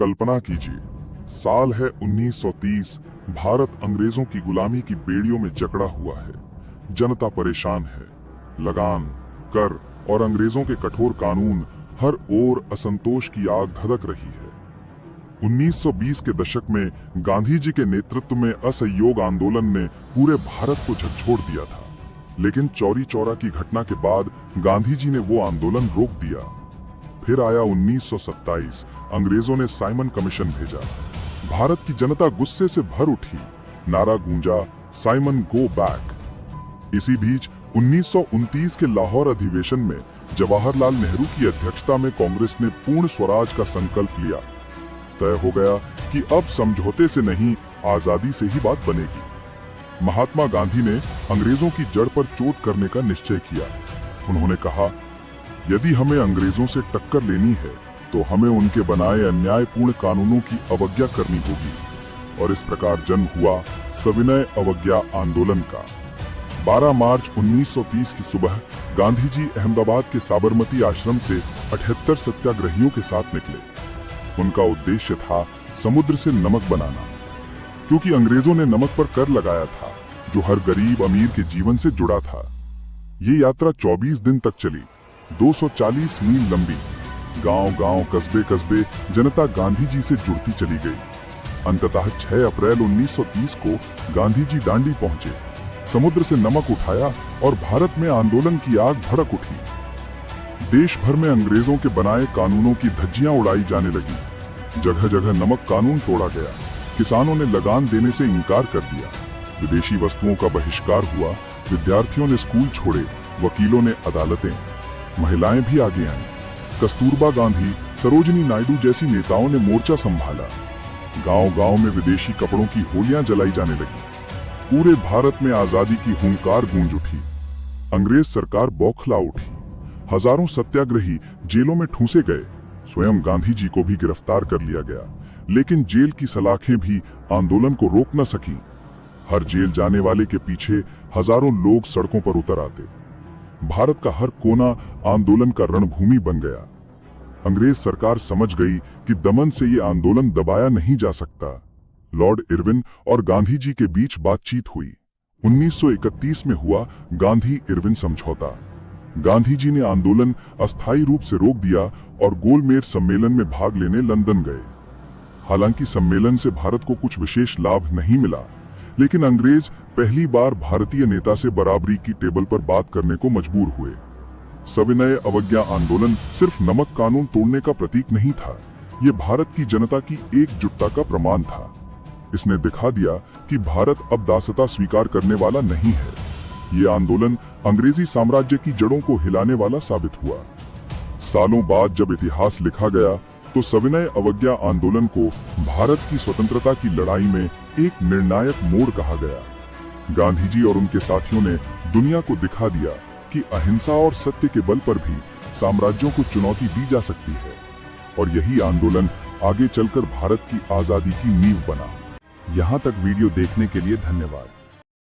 कल्पना कीजिए, साल है 1930। भारत अंग्रेजों की गुलामी की बेड़ियों में जकड़ा हुआ है। जनता परेशान है। लगान, कर और अंग्रेजों के कठोर कानून हर ओर असंतोष की आग धधक रही है। 1920 के दशक में गांधी जी के नेतृत्व में असहयोग आंदोलन ने पूरे भारत को झकझोर दिया था, लेकिन चौरी चौरा की घटना के बाद गांधी जी ने वो आंदोलन रोक दिया। फिर आया 1927। अंग्रेजों ने साइमन कमीशन भेजा। भारत की जनता गुस्से से भर उठी। नारा गूंजा, साइमन गो बैक। इसी बीच 1929 के लाहौर अधिवेशन में जवाहरलाल नेहरू की अध्यक्षता में कांग्रेस ने पूर्ण स्वराज का संकल्प लिया। तय हो गया कि अब समझौते से नहीं, आजादी से ही बात बनेगी। महात्मा गांधी ने अंग्रेजों की जड़ पर चोट करने का निश्चय किया। उन्होंने कहा, यदि हमें अंग्रेजों से टक्कर लेनी है तो हमें उनके बनाए अन्यायपूर्ण कानूनों की अवज्ञा करनी होगी। और इस प्रकार जन्म हुआ सविनय अवज्ञा आंदोलन का। 12 मार्च 1930 की सुबह गांधी जी अहमदाबाद के साबरमती आश्रम से 78 सत्याग्रहियों के साथ निकले। उनका उद्देश्य था समुद्र से नमक बनाना, क्योंकि अंग्रेजों ने नमक पर कर लगाया था, जो हर गरीब अमीर के जीवन से जुड़ा था। ये यात्रा 24 दिन तक चली, 240 मील लंबी। गांव-गांव, कस्बे-कस्बे जनता गांधी जी से जुड़ती चली गई। अंततः 6 अप्रैल 1930 को गांधी जी दांडी पहुंचे, समुद्र से नमक उठाया और भारत में आंदोलन की आग भड़क उठी। देश भर में अंग्रेजों के बनाए कानूनों की धज्जियां उड़ाई जाने लगी। जगह जगह नमक कानून तोड़ा गया। किसानों ने लगान देने से इनकार कर दिया। विदेशी वस्तुओं का बहिष्कार हुआ। विद्यार्थियों ने स्कूल छोड़े। वकीलों ने अदालतें। महिलाएं भी आगे आईं। कस्तूरबा गांधी, सरोजिनी नायडू जैसी नेताओं ने मोर्चा संभाला। गांव-गांव में विदेशी कपड़ों की होलियां जलाई जाने लगी। पूरे भारत में आजादी की हुंकार गूंज उठी। अंग्रेज सरकार बौखला उठी। हजारों सत्याग्रही जेलों में ठूंसे गए। स्वयं गांधी जी को भी गिरफ्तार कर लिया गया, लेकिन जेल की सलाखें भी आंदोलन को रोक न सकी। हर जेल जाने वाले के पीछे हजारों लोग सड़कों पर उतर आते। भारत का हर कोना आंदोलन का रणभूमि बन गया। अंग्रेज सरकार समझ गई कि दमन से ये आंदोलन दबाया नहीं जा सकता। लॉर्ड इरविन और गांधी जी के बीच बातचीत हुई। 1931 में हुआ गांधी इरविन समझौता। गांधी जी ने आंदोलन अस्थायी रूप से रोक दिया और गोलमेज सम्मेलन में भाग लेने लंदन गए। हालांकि सम्मेलन से भारत को कुछ विशेष लाभ नहीं मिला, लेकिन अंग्रेज पहली बार भारतीय नेता से बराबरी की टेबल पर बात करने को मजबूर हुए। सविनय अवज्ञा आंदोलन सिर्फ नमक कानून तोड़ने का प्रतीक नहीं था, ये भारत की जनता की एकजुटता का प्रमाण था। इसने दिखा दिया कि भारत अब दासता स्वीकार करने वाला नहीं है। ये आंदोलन अंग्रेजी साम्राज्य की जड़ों को हिलाने वाला साबित हुआ। सालों बाद जब इतिहास लिखा गया तो सविनय अवज्ञा आंदोलन को भारत की स्वतंत्रता की लड़ाई में एक निर्णायक मोड़ कहा गया। गांधी जी और उनके साथियों ने दुनिया को दिखा दिया कि अहिंसा और सत्य के बल पर भी साम्राज्यों को चुनौती दी जा सकती है। और यही आंदोलन आगे चलकर भारत की आजादी की नींव बना। यहाँ तक वीडियो देखने के लिए धन्यवाद।